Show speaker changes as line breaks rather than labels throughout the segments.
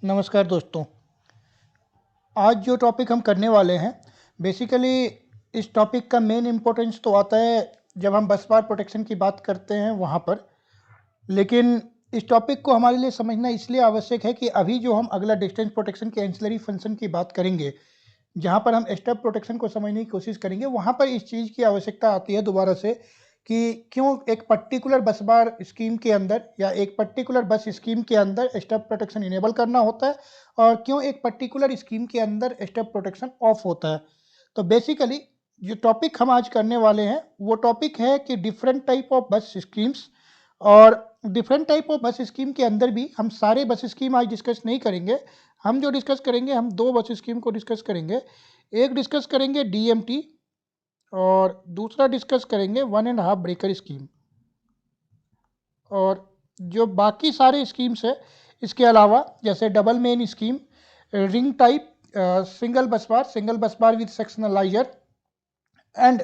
नमस्कार दोस्तों। आज जो टॉपिक हम करने वाले हैं, बेसिकली इस टॉपिक का मेन इम्पोर्टेंस तो आता है जब हम बस बार प्रोटेक्शन की बात करते हैं वहाँ पर। लेकिन इस टॉपिक को हमारे लिए समझना इसलिए आवश्यक है कि अभी जो हम अगला डिस्टेंस प्रोटेक्शन के एंसिलरी फंक्शन की बात करेंगे, जहाँ पर हम स्टेप प्रोटेक्शन को समझने की कोशिश करेंगे, वहाँ पर इस चीज़ की आवश्यकता आती है दोबारा से कि क्यों एक पर्टिकुलर बस बार स्कीम के अंदर या एक पर्टिकुलर बस स्कीम के अंदर स्टेप प्रोटेक्शन इनेबल करना होता है और क्यों एक पर्टिकुलर स्कीम के अंदर स्टेप प्रोटेक्शन ऑफ होता है। तो बेसिकली जो टॉपिक हम आज करने वाले हैं वो टॉपिक है कि डिफरेंट टाइप ऑफ बस स्कीम्स, और डिफरेंट टाइप ऑफ बस स्कीम के अंदर भी हम सारे बस स्कीम आज डिस्कस नहीं करेंगे। हम जो डिस्कस करेंगे, हम दो बस स्कीम को डिस्कस करेंगे। एक डिस्कस करेंगे डीएमटी और दूसरा डिस्कस करेंगे 1.5 ब्रेकर स्कीम। और जो बाकी सारे स्कीम्स है इसके अलावा, जैसे double main scheme, ring type, single बस बार विद सेक्शनलाइजर एंड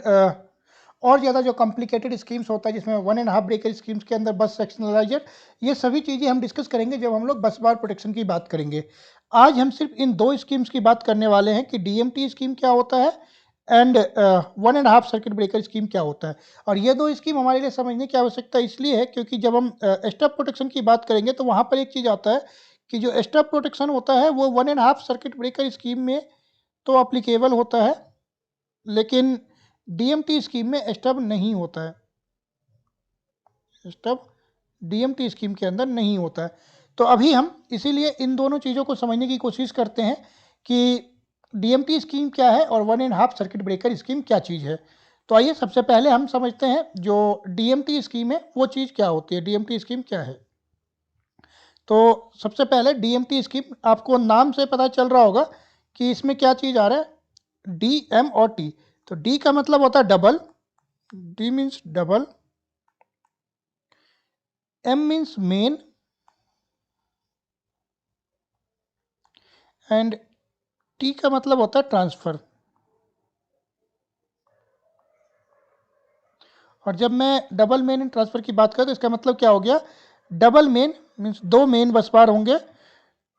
और ज़्यादा जो कॉम्प्लिकेटेड स्कीम्स होता है जिसमें 1.5 ब्रेकर स्कीम्स के अंदर बस सेक्शनलाइजर, ये सभी चीज़ें हम डिस्कस करेंगे जब हम लोग बस बार प्रोटेक्शन की बात करेंगे। आज हम सिर्फ इन दो स्कीम्स की बात करने वाले हैं कि डीएमटी स्कीम क्या होता है एंड 1.5 सर्किट ब्रेकर स्कीम क्या होता है। और ये दो स्कीम हमारे लिए समझने की आवश्यकता इसलिए है क्योंकि जब हम स्टेप प्रोटेक्शन की बात करेंगे तो वहाँ पर एक चीज़ आता है कि जो स्टेप प्रोटेक्शन होता है वो 1.5 सर्किट ब्रेकर स्कीम में तो अप्लीकेबल होता है, लेकिन डीएमटी स्कीम में स्टब नहीं होता है। स्टब डीएमटी स्कीम के अंदर नहीं होता है। तो अभी हम इसीलिए इन दोनों चीज़ों को समझने की कोशिश करते हैं कि डीएमटी स्कीम क्या है और 1.5 सर्किट ब्रेकर स्कीम क्या चीज़ है। तो आइए सबसे पहले हम समझते हैं जो डीएमटी स्कीम है वो चीज़ क्या होती है, डीएमटी स्कीम क्या है। तो सबसे पहले डीएमटी स्कीम, आपको नाम से पता चल रहा होगा कि इसमें क्या चीज़ आ रहा है, डी एम और टी। तो डी का मतलब होता है double, D means double, M means main and T का मतलब होता है ट्रांसफर। और जब मैं डबल मेन एंड ट्रांसफर की बात करूँ तो इसका मतलब क्या हो गया, डबल मेन मीन्स दो मेन बस बार होंगे,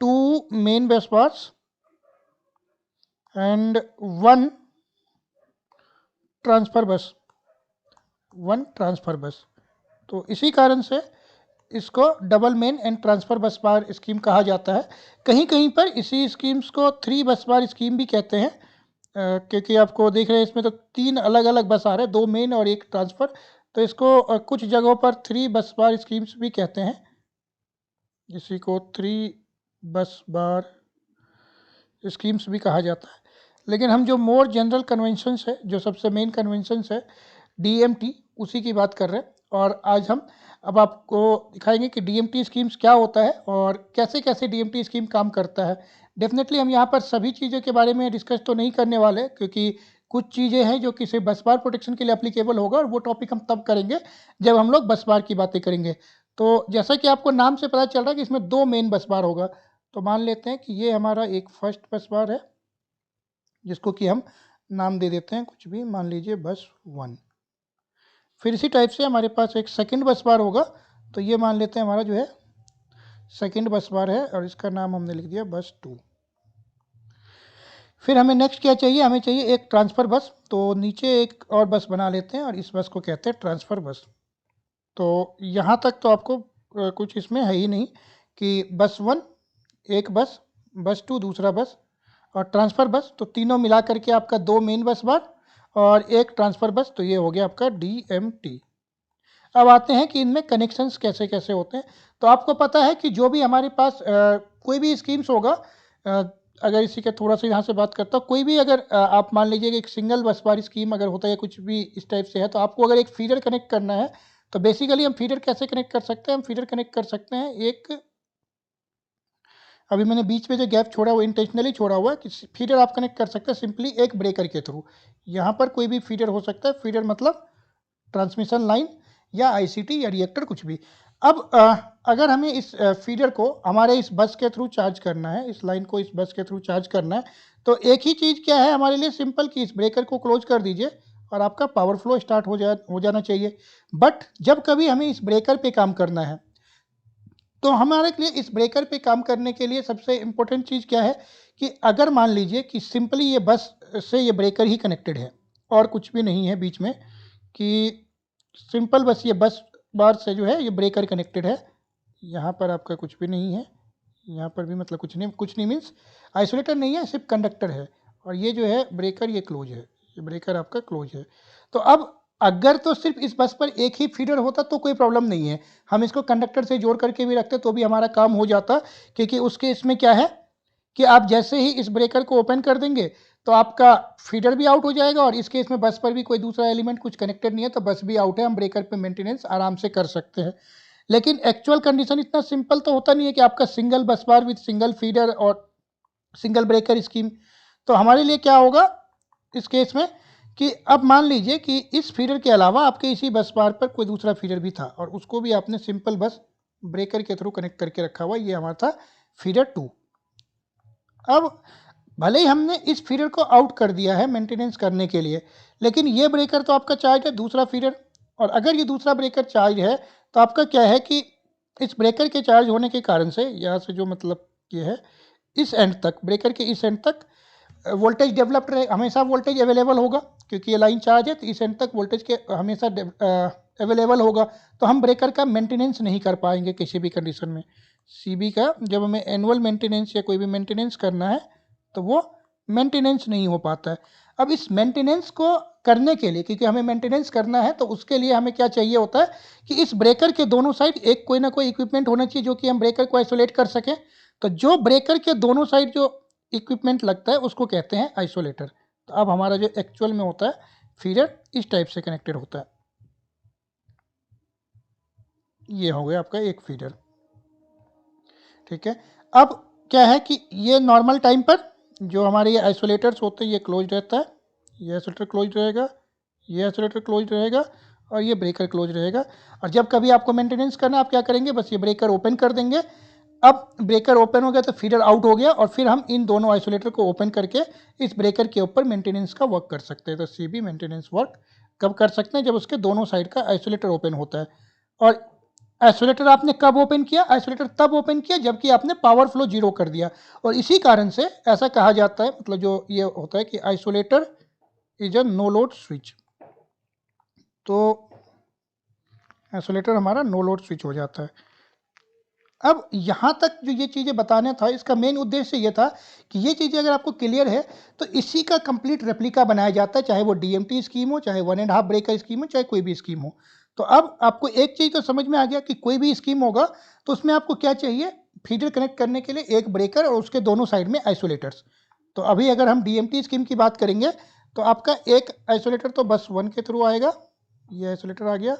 two main bus bars and one transfer bus, one transfer bus. तो इसी कारण से इसको डबल मेन एंड ट्रांसफर बस बार स्कीम कहा जाता है। कहीं कहीं पर इसी स्कीम्स को 3 बस बार स्कीम भी कहते हैं, क्योंकि आपको देख रहे हैं इसमें तो 3 अलग अलग बस आ रहे हैं, 2 मेन और 1 ट्रांसफर। तो इसको कुछ जगहों पर 3 बस बार स्कीम्स भी कहते हैं, इसी को 3 बस बार स्कीम्स भी कहा जाता है। लेकिन हम जो मोर जनरल कन्वेंशंस है, जो सबसे मेन कन्वेंशंस है, डीएमटी, उसी की बात कर रहे हैं। और आज हम अब आपको दिखाएंगे कि डीएमटी स्कीम्स क्या होता है और कैसे कैसे डीएमटी स्कीम काम करता है। डेफिनेटली हम यहाँ पर सभी चीज़ों के बारे में डिस्कस तो नहीं करने वाले, क्योंकि कुछ चीज़ें हैं जो कि सिर्फ बस बार प्रोटेक्शन के लिए एप्लीकेबल होगा, और वो टॉपिक हम तब करेंगे जब हम लोग बस बार की बातें करेंगे। तो जैसा कि आपको नाम से पता चल रहा है कि इसमें 2 मेन बस बार होगा। तो मान लेते हैं कि ये हमारा एक फर्स्ट बस बार है, जिसको कि हम नाम दे देते हैं कुछ भी, मान लीजिए बस 1। फिर इसी टाइप से हमारे पास एक सेकंड बस बार होगा, तो ये मान लेते हैं हमारा जो है सेकंड बस बार है, और इसका नाम हमने लिख दिया बस 2। फिर हमें नेक्स्ट क्या चाहिए, हमें चाहिए एक ट्रांसफ़र बस। तो नीचे एक और बस बना लेते हैं और इस बस को कहते हैं ट्रांसफ़र बस। तो यहाँ तक तो आपको कुछ इसमें है ही नहीं कि बस 1 एक बस, बस 2 दूसरा बस, और ट्रांसफ़र बस, तो तीनों मिला करके आपका 2 मेन बस बार और एक ट्रांसफ़र बस, तो ये हो गया आपका डीएमटी। अब आते हैं कि इनमें कनेक्शंस कैसे कैसे होते हैं। तो आपको पता है कि जो भी हमारे पास कोई भी स्कीम्स होगा, अगर इसी का थोड़ा सा यहाँ से बात करता हूँ, कोई भी अगर आप मान लीजिए कि एक सिंगल बस बार स्कीम अगर होता है या कुछ भी इस टाइप से है, तो आपको अगर एक फीडर कनेक्ट करना है, तो बेसिकली हम फीडर कैसे कनेक्ट कर सकते हैं, हम फीडर कनेक्ट कर सकते हैं एक, अभी मैंने बीच में जो गैप छोड़ा वो इंटेंशनली छोड़ा हुआ है कि फीडर आप कनेक्ट कर सकते हैं सिंपली एक ब्रेकर के थ्रू। यहाँ पर कोई भी फीडर हो सकता है, फीडर मतलब ट्रांसमिशन लाइन या आईसीटी या रिएक्टर, कुछ भी। अब अगर हमें इस फीडर को हमारे इस बस के थ्रू चार्ज करना है, इस लाइन को इस बस के थ्रू चार्ज करना है, तो एक ही चीज़ क्या है हमारे लिए सिंपल, कि इस ब्रेकर को क्लोज कर दीजिए और आपका पावर फ्लो स्टार्ट हो जाना चाहिए। बट जब कभी हमें इस ब्रेकर पे काम करना है, तो हमारे लिए इस ब्रेकर पे काम करने के लिए सबसे इम्पोर्टेंट चीज़ क्या है कि अगर मान लीजिए कि सिंपली ये बस से ये ब्रेकर ही कनेक्टेड है और कुछ भी नहीं है बीच में, कि सिंपल बस ये बस बार से जो है ये ब्रेकर कनेक्टेड है, यहाँ पर आपका कुछ भी नहीं है, यहाँ पर भी मतलब कुछ नहीं मीन्स आइसोलेटर नहीं है, सिर्फ कंडक्टर है, और ये जो है ब्रेकर ये क्लोज है, ये ब्रेकर आपका क्लोज है। तो अब अगर तो सिर्फ इस बस पर एक ही फीडर होता तो कोई प्रॉब्लम नहीं है, हम इसको कंडक्टर से जोड़ करके भी रखते तो भी हमारा काम हो जाता, क्योंकि उसके इसमें क्या है कि आप जैसे ही इस ब्रेकर को ओपन कर देंगे तो आपका फीडर भी आउट हो जाएगा, और इस केस में बस पर भी कोई दूसरा एलिमेंट कुछ कनेक्टेड नहीं है तो बस भी आउट है, हम ब्रेकर पे मेंटेनेंस आराम से कर सकते हैं। लेकिन एक्चुअल कंडीशन इतना सिंपल तो होता नहीं है कि आपका सिंगल बस बार विद सिंगल फीडर और सिंगल ब्रेकर स्कीम। तो हमारे लिए क्या होगा इस केस में कि अब मान लीजिए कि इस फीडर के अलावा आपके इसी बस बार पर कोई दूसरा फीडर भी था और उसको भी आपने सिंपल बस ब्रेकर के थ्रू कनेक्ट करके रखा हुआ, ये हमारा था फीडर 2। अब भले ही हमने इस फीडर को आउट कर दिया है मेंटेनेंस करने के लिए, लेकिन ये ब्रेकर तो आपका चार्ज है, दूसरा फीडर, और अगर ये दूसरा ब्रेकर चार्ज है तो आपका क्या है कि इस ब्रेकर के चार्ज होने के कारण से यहाँ से जो मतलब ये है इस एंड तक, ब्रेकर के इस एंड तक वोल्टेज डेवलप्ड रहे, हमेशा वोल्टेज अवेलेबल होगा, क्योंकि ये लाइन चार्ज है तो इस एंड तक वोल्टेज के हमेशा अवेलेबल होगा। तो हम ब्रेकर का मेंटेनेंस नहीं कर पाएंगे किसी भी कंडीशन में। सीबी का जब हमें एनुअल मेंटेनेंस या कोई भी मेंटेनेंस करना है तो वो मेंटेनेंस नहीं हो पाता है। अब इस मेंटेनेंस को करने के लिए, क्योंकि हमें मेंटेनेंस करना है, तो उसके लिए हमें क्या चाहिए होता है कि इस ब्रेकर के दोनों साइड एक कोई ना कोई इक्विपमेंट होना चाहिए जो कि हम ब्रेकर को आइसोलेट कर सकें। तो जो ब्रेकर के दोनों साइड जो इक्विपमेंट लगता है उसको कहते हैं आइसोलेटर। तो अब हमारा जो एक्चुअल में होता है फीडर इस टाइप से कनेक्टेड होता है, ये हो गया आपका एक फीडर, ठीक है। अब क्या है कि ये नॉर्मल टाइम पर जो हमारे ये आइसोलेटर्स होते हैं ये क्लोज रहता है, ये आइसोलेटर क्लोज रहेगा, ये आइसोलेटर क्लोज रहेगा और ये ब्रेकर क्लोज रहेगा। और जब कभी आपको मेंटेनेंस करना आप क्या करेंगे, बस ये ब्रेकर ओपन कर देंगे। अब ब्रेकर ओपन हो गया तो फीडर आउट हो गया, और फिर हम इन दोनों आइसोलेटर को ओपन करके इस ब्रेकर के ऊपर मेंटेनेंस का वर्क कर सकते हैं। तो सीबी मेंटेनेंस वर्क कब कर सकते हैं, जब उसके दोनों साइड का आइसोलेटर ओपन होता है। और आइसोलेटर आपने कब ओपन किया, आइसोलेटर तब ओपन किया जबकि आपने पावर फ्लो जीरो कर दिया, और इसी कारण से ऐसा कहा जाता है, मतलब जो ये होता है कि isolator is a no load switch. तो आइसोलेटर हमारा नो लोड स्विच हो जाता है। अब यहाँ तक जो ये चीज़ें बताना था, इसका मेन उद्देश्य ये था कि ये चीज़ें अगर आपको क्लियर है तो इसी का कंप्लीट रेप्लिका बनाया जाता है, चाहे वो डीएमटी स्कीम हो, चाहे 1.5 ब्रेकर स्कीम हो, चाहे कोई भी स्कीम हो। तो अब आपको एक चीज़ तो समझ में आ गया कि कोई भी स्कीम होगा तो उसमें आपको क्या चाहिए, फीडर कनेक्ट करने के लिए एक ब्रेकर और उसके दोनों साइड में आइसोलेटर्स। तो अभी अगर हम डीएमटी स्कीम की बात करेंगे तो आपका एक आइसोलेटर तो बस 1 के थ्रू आएगा, ये आइसोलेटर आ गया।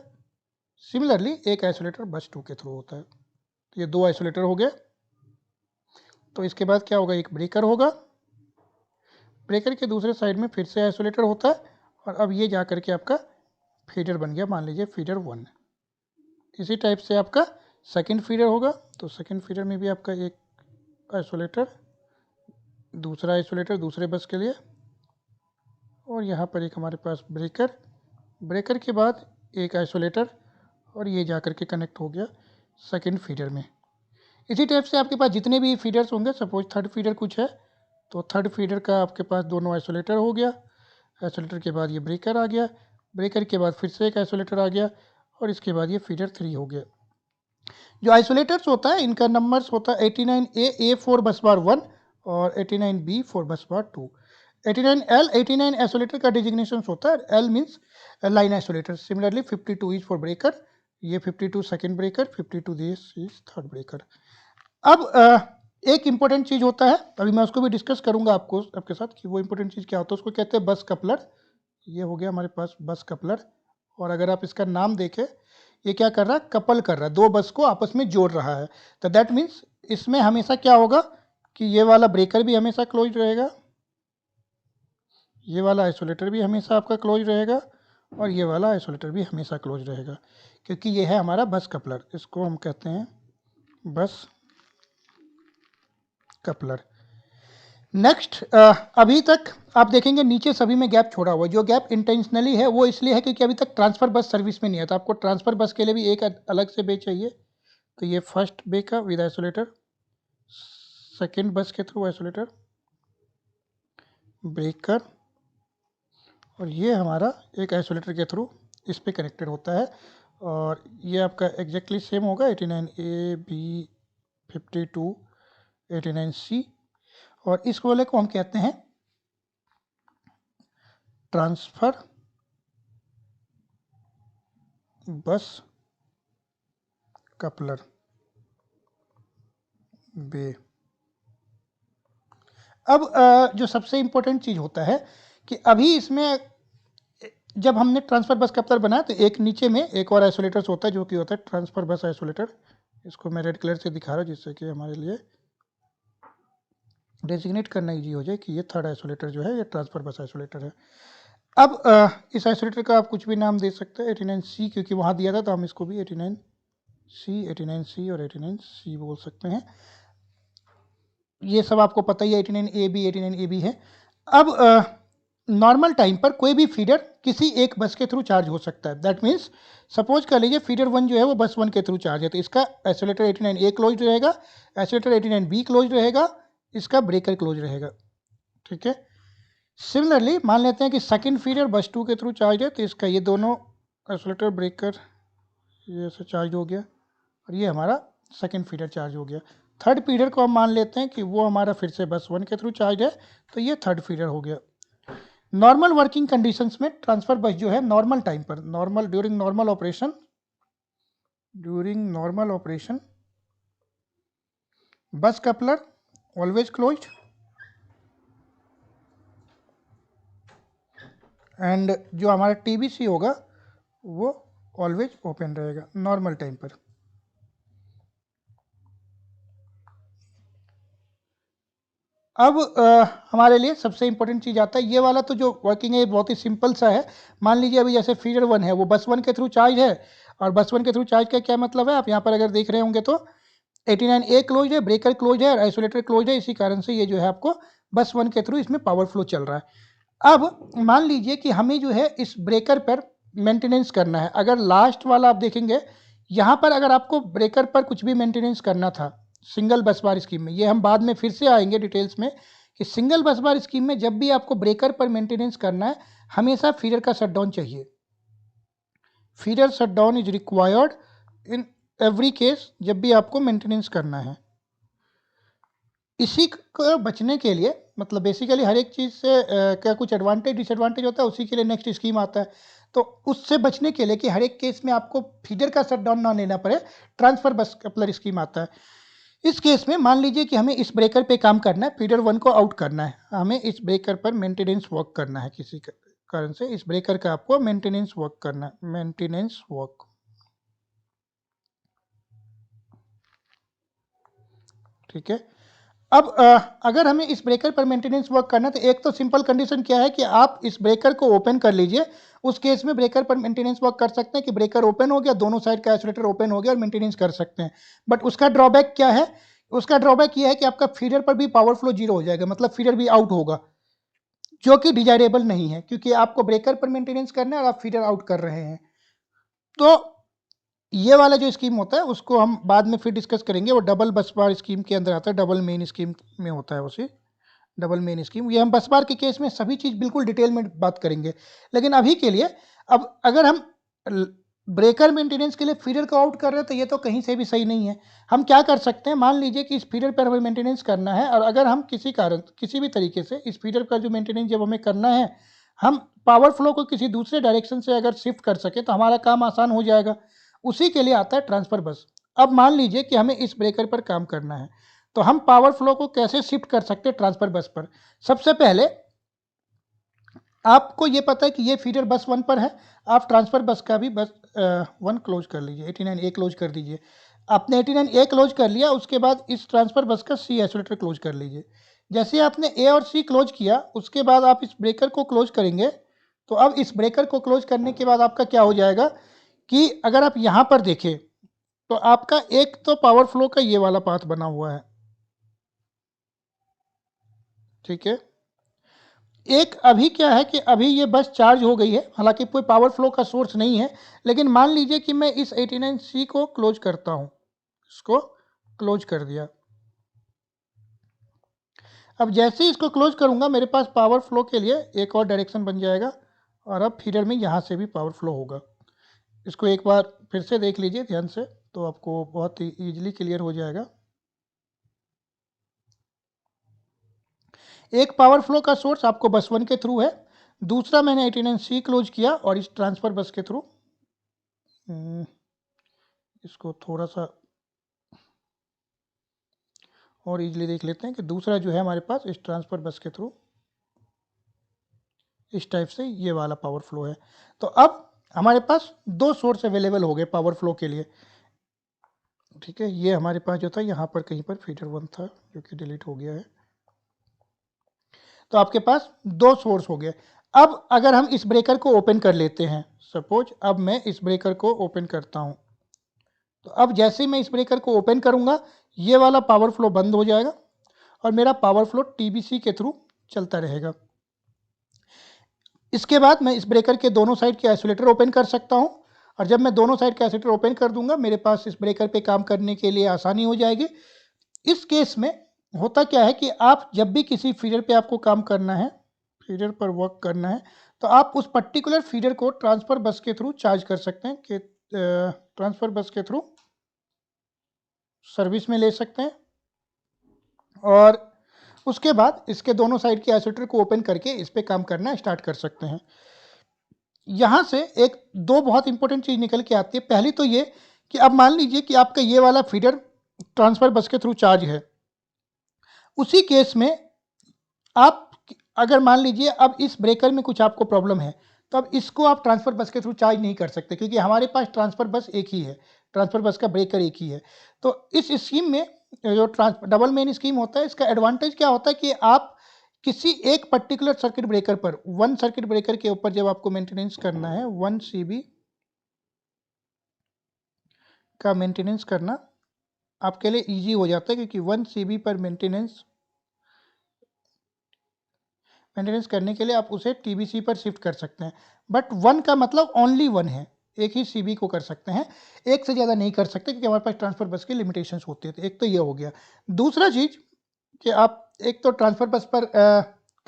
सिमिलरली एक आइसोलेटर बस 2 के थ्रू होता है। तो ये 2 आइसोलेटर हो गए। तो इसके बाद क्या होगा, एक ब्रेकर होगा, ब्रेकर के दूसरे साइड में फिर से आइसोलेटर होता है, और अब ये जा करके आपका फीडर बन गया, मान लीजिए फीडर 1। इसी टाइप से आपका सेकंड फीडर होगा, तो सेकंड फीडर में भी आपका एक आइसोलेटर, दूसरा आइसोलेटर दूसरे बस के लिए, और यहाँ पर एक हमारे पास ब्रेकर, ब्रेकर के बाद एक आइसोलेटर, और ये जा करके कनेक्ट हो गया सेकंड फीडर में। इसी टाइप से आपके पास जितने भी फीडर्स होंगे, सपोज थर्ड फीडर कुछ है तो थर्ड फीडर का आपके पास दोनों आइसोलेटर हो गया, आइसोलेटर के बाद ये ब्रेकर आ गया, ब्रेकर के बाद फिर से एक आइसोलेटर आ गया, और इसके बाद ये फीडर 3 हो गया। जो आइसोलेटर्स होता है इनका नंबर्स होता है 89A फॉर बस बार 1 और 89B फॉर बस बार 2। 89L 89 आइसोलेटर का डिजिग्नेशन होता है, L means line isolator. Similarly 52 is for breaker, ये 52 second breaker, 52 this is third breaker. अब एक इम्पोर्टेंट चीज़ होता है, अभी मैं उसको भी डिस्कस करूंगा आपके साथ कि वो इम्पोर्टेंट चीज़ क्या होता है, उसको कहते हैं बस कपलर। ये हो गया हमारे पास बस कपलर, और अगर आप इसका नाम देखें, ये क्या कर रहा है, कपल कर रहा है, दो बस को आपस में जोड़ रहा है। तो दैट मीन्स इसमें हमेशा क्या होगा कि ये वाला ब्रेकर भी हमेशा क्लोज रहेगा, ये वाला आइसोलेटर भी हमेशा आपका क्लोज रहेगा, और ये वाला आइसोलेटर भी हमेशा क्लोज रहेगा, क्योंकि ये है हमारा बस कपलर। इसको हम कहते हैं बस कपलर। नेक्स्ट, अभी तक आप देखेंगे नीचे सभी में गैप छोड़ा हुआ है। जो गैप इंटेंशनली है वो इसलिए है क्योंकि अभी तक ट्रांसफर बस सर्विस में नहीं है, तो आपको ट्रांसफर बस के लिए भी एक अलग से बेस चाहिए। तो ये फर्स्ट बे का विद आइसोलेटर, सेकेंड बस के थ्रू आइसोलेटर, ब्रेकर, और ये हमारा एक आइसोलेटर के थ्रू इस पे कनेक्टेड होता है। और ये आपका एग्जैक्टली सेम होगा 89A, B, 52, 89C। और इस वाले को हम कहते हैं ट्रांसफर बस कपलर बे। अब जो सबसे इम्पोर्टेंट चीज़ होता है कि अभी इसमें जब हमने ट्रांसफर बस कपलर बनाया तो एक नीचे में एक और आइसोलेटर्स होता है जो कि होता है ट्रांसफर बस आइसोलेटर। इसको मैं रेड कलर से दिखा रहा हूँ जिससे कि हमारे लिए डेजिग्नेट करना ईजी हो जाए कि ये थर्ड आइसोलेटर जो है ये ट्रांसफर बस आइसोलेटर है। अब इस आइसोलेटर का आप कुछ भी नाम दे सकते हैं, 89C क्योंकि वहाँ दिया था तो हम इसको भी 89C, 89C और 89C बोल सकते हैं। ये सब आपको पता ही है, 89AB, 89AB है। अब नॉर्मल टाइम पर कोई भी फीडर किसी एक बस के थ्रू चार्ज हो सकता है। दैट मीन्स सपोज कर लीजिए फीडर 1 जो है वो बस 1 के थ्रू चार्ज है, तो इसका आइसोलेटर 89A क्लोज रहेगा, आइसोलेटर 89B क्लोज रहेगा, इसका ब्रेकर क्लोज रहेगा। ठीक है। सिमिलरली मान लेते हैं कि सेकंड फीडर बस 2 के थ्रू चार्ज है, तो इसका ये दोनों आइसोलेटर ब्रेकर ये से चार्ज हो गया और ये हमारा सेकंड फीडर चार्ज हो गया। थर्ड फीडर को हम मान लेते हैं कि वो हमारा फिर से बस 1 के थ्रू चार्ज है, तो ये थर्ड फीडर हो गया। नॉर्मल वर्किंग कंडीशंस में ट्रांसफर बस जो है नॉर्मल टाइम पर, ड्यूरिंग नॉर्मल ऑपरेशन बस कपलर ऑलवेज क्लोज्ड एंड जो हमारा TBC होगा वो ऑलवेज ओपन रहेगा नॉर्मल टाइम पर। अब हमारे लिए सबसे इंपॉर्टेंट चीज़ आता है, ये वाला तो जो वर्किंग है बहुत ही सिंपल सा है। मान लीजिए अभी जैसे फीडर 1 है वो बस 1 के थ्रू चार्ज है, और बस 1 के थ्रू चार्ज का क्या मतलब है, आप यहाँ पर अगर देख रहे होंगे तो 89A क्लोज है, ब्रेकर क्लोज है और आइसोलेटर क्लोज है। इसी कारण से ये जो है आपको बस 1 के थ्रू इसमें पावर फ्लो चल रहा है। अब मान लीजिए कि हमें जो है इस ब्रेकर पर मेंटेनेंस करना है। अगर लास्ट वाला आप देखेंगे यहाँ पर अगर आपको ब्रेकर पर कुछ भी मेंटेनेंस करना था सिंगल बस बार स्कीम में, ये हम बाद में फिर से आएंगे डिटेल्स में कि सिंगल बस बार स्कीम में जब भी आपको ब्रेकर पर मेंटेनेंस करना है हमेशा फीडर का शटडाउन चाहिए। Feeder shutdown is required in every case जब भी आपको मेंटेनेंस करना है। इसी को बचने के लिए मतलब बेसिकली हर एक चीज़ से क्या कुछ एडवांटेज डिसएडवांटेज होता है, उसी के लिए नेक्स्ट स्कीम आता है। तो उससे बचने के लिए कि हर एक केस में आपको फीडर का शटडाउन ना लेना पड़े, ट्रांसफर बस कपलर स्कीम आता है। इस केस में मान लीजिए कि हमें इस ब्रेकर पे काम करना है, फीडर 1 को आउट करना है, हमें इस ब्रेकर पर मेंटेनेंस वर्क करना है, किसी कारण से इस ब्रेकर का आपको मेंटेनेंस वर्क करना है, मेंटेनेंस वर्क। ठीक है। अब अगर हमें इस ब्रेकर पर मेंटेनेंस वर्क करना है तो एक तो सिंपल कंडीशन क्या है कि आप इस ब्रेकर को ओपन कर लीजिए। उस केस में ब्रेकर पर मेंटेनेंस वर्क कर सकते हैं कि ब्रेकर ओपन हो गया, दोनों साइड का आइसोलेटर ओपन हो गया और मेंटेनेंस कर सकते हैं। बट उसका ड्रॉबैक क्या है, उसका ड्रॉबैक ये है कि आपका फीडर पर भी पावर फ्लो जीरो हो जाएगा, मतलब फीडर भी आउट होगा, जो कि डिजायरेबल नहीं है क्योंकि आपको ब्रेकर पर मेंटेनेंस करना है और आप फीडर आउट कर रहे हैं। तो ये वाला जो स्कीम होता है उसको हम बाद में फिर डिस्कस करेंगे, वो डबल बस बार स्कीम के अंदर आता है, डबल मेन स्कीम में होता है उसी डबल मेन स्कीम। ये हम बस बार के केस में सभी चीज़ बिल्कुल डिटेल में बात करेंगे, लेकिन अभी के लिए अब अगर हम ब्रेकर मेंटेनेंस के लिए फीडर को आउट कर रहे हैं तो ये तो कहीं से भी सही नहीं है। हम क्या कर सकते हैं, मान लीजिए कि इस फीडर पर हमें मेंटेनेंस करना है और अगर हम किसी कारण किसी भी तरीके से इस फीडर का जो मेंटेनेंस जब हमें करना है हम पावर फ्लो को किसी दूसरे डायरेक्शन से अगर शिफ्ट कर सके तो हमारा काम आसान हो जाएगा। उसी के लिए आता है ट्रांसफर बस। अब मान लीजिए कि हमें इस ब्रेकर पर काम करना है तो हम पावर फ्लो को कैसे शिफ्ट कर सकते हैं ट्रांसफर बस पर। सबसे पहले आपको ये पता है कि ये फीडर बस 1 पर है, आप ट्रांसफर बस का भी बस 1 क्लोज कर लीजिए, 89A क्लोज कर दीजिए। आपने 89A क्लोज कर लिया, उसके बाद इस ट्रांसफर बस का C आइसोलेटर क्लोज कर लीजिए। जैसे आपने A और C क्लोज किया उसके बाद आप इस ब्रेकर को क्लोज करेंगे, तो अब इस ब्रेकर को क्लोज करने के बाद आपका क्या हो जाएगा कि अगर आप यहाँ पर देखें तो आपका एक तो पावर फ्लो का ये वाला पाथ बना हुआ है, ठीक है। एक अभी क्या है कि अभी ये बस चार्ज हो गई है, हालांकि कोई पावर फ्लो का सोर्स नहीं है, लेकिन मान लीजिए कि मैं इस 89C को क्लोज करता हूँ, इसको क्लोज कर दिया। अब जैसे ही इसको क्लोज करूंगा मेरे पास पावर फ्लो के लिए एक और डायरेक्शन बन जाएगा और अब फीडर में यहाँ से भी पावर फ्लो होगा। इसको एक बार फिर से देख लीजिए ध्यान से, तो आपको बहुत ही ईजिली क्लियर हो जाएगा। एक पावर फ्लो का सोर्स आपको बस 1 के थ्रू है, दूसरा मैंने 89C क्लोज किया और इस ट्रांसफर बस के थ्रू इसको थोड़ा सा और इजीली देख लेते हैं कि दूसरा जो है हमारे पास इस ट्रांसफर बस के थ्रू इस टाइप से ये वाला पावर फ्लो है। तो अब हमारे पास दो सोर्स अवेलेबल हो गए पावर फ्लो के लिए। ठीक है, ये हमारे पास जो था यहाँ पर कहीं पर फीडर 1 था जो कि डिलीट हो गया है। तो आपके पास दो सोर्स हो गए। अब अगर हम इस ब्रेकर को ओपन कर लेते हैं, सपोज अब मैं इस ब्रेकर को ओपन करता हूँ, तो अब जैसे ही मैं इस ब्रेकर को ओपन करूँगा ये वाला पावर फ्लो बंद हो जाएगा और मेरा पावर फ्लो टीबीसी के थ्रू चलता रहेगा। इसके बाद मैं इस ब्रेकर के दोनों साइड के आइसोलेटर ओपन कर सकता हूँ और जब मैं दोनों साइड के आइसोलेटर ओपन कर दूंगा मेरे पास इस ब्रेकर पे काम करने के लिए आसानी हो जाएगी। इस केस में होता क्या है कि आप जब भी किसी फीडर पे आपको काम करना है, फीडर पर वर्क करना है, तो आप उस पर्टिकुलर फीडर को ट्रांसफर बस के थ्रू चार्ज कर सकते हैं कि ट्रांसफर बस के थ्रू सर्विस में ले सकते हैं और उसके बाद इसके दोनों साइड के आइसोलेटर को ओपन करके इस पे काम करना स्टार्ट कर सकते हैं। यहाँ से एक दो बहुत इंपॉर्टेंट चीज़ निकल के आती है। पहली तो ये कि अब मान लीजिए कि आपका ये वाला फीडर ट्रांसफर बस के थ्रू चार्ज है, उसी केस में आप अगर मान लीजिए अब इस ब्रेकर में कुछ आपको प्रॉब्लम है तो अब इसको आप ट्रांसफर बस के थ्रू चार्ज नहीं कर सकते क्योंकि हमारे पास ट्रांसफर बस एक ही है, ट्रांसफर बस का ब्रेकर एक ही है। तो इस स्कीम में जो डबल मेन स्कीम होता है इसका एडवांटेज क्या होता है कि आप किसी एक पर्टिकुलर सर्किट ब्रेकर पर, वन सर्किट ब्रेकर के ऊपर जब आपको मेंटेनेंस करना है, 1 CB का मेंटेनेंस करना आपके लिए इजी हो जाता है क्योंकि 1 CB पर मेंटेनेंस करने के लिए आप उसे टीबीसी पर शिफ्ट कर सकते हैं। बट 1 का मतलब ओनली 1 है, एक ही सीबी को कर सकते हैं, एक से ज़्यादा नहीं कर सकते क्योंकि हमारे पास ट्रांसफर बस की लिमिटेशंस होती है। तो एक तो ये हो गया। दूसरा चीज़ कि आप एक तो ट्रांसफर बस पर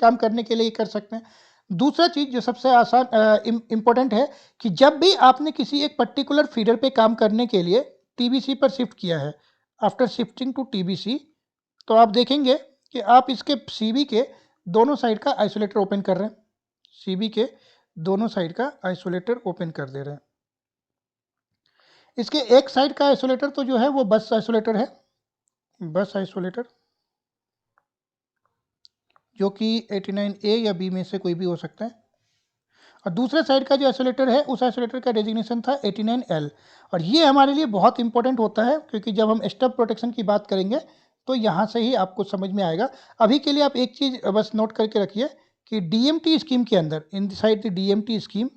काम करने के लिए कर सकते हैं। दूसरा चीज़ जो सबसे आसान इम्पोर्टेंट है कि जब भी आपने किसी एक पर्टिकुलर फीडर पे काम करने के लिए टीबीसी पर शिफ्ट किया है, आफ्टर शिफ्टिंग टू टीबीसी, तो आप देखेंगे कि आप इसके सीबी के दोनों साइड का आइसोलेटर ओपन कर रहे हैं, सीबी के दोनों साइड का आइसोलेटर ओपन कर दे रहे हैं। इसके एक साइड का आइसोलेटर तो जो है वो बस आइसोलेटर है, बस आइसोलेटर जो कि 89A या B में से कोई भी हो सकता है। और दूसरे साइड का जो आइसोलेटर है उस आइसोलेटर का डेजिग्नेशन था 89L और ये हमारे लिए बहुत इंपॉर्टेंट होता है क्योंकि जब हम स्टब प्रोटेक्शन की बात करेंगे तो यहाँ से ही आपको समझ में आएगा। अभी के लिए आप एक चीज़ बस नोट करके रखिए कि डीएमटी स्कीम के अंदर, inside the DMT scheme,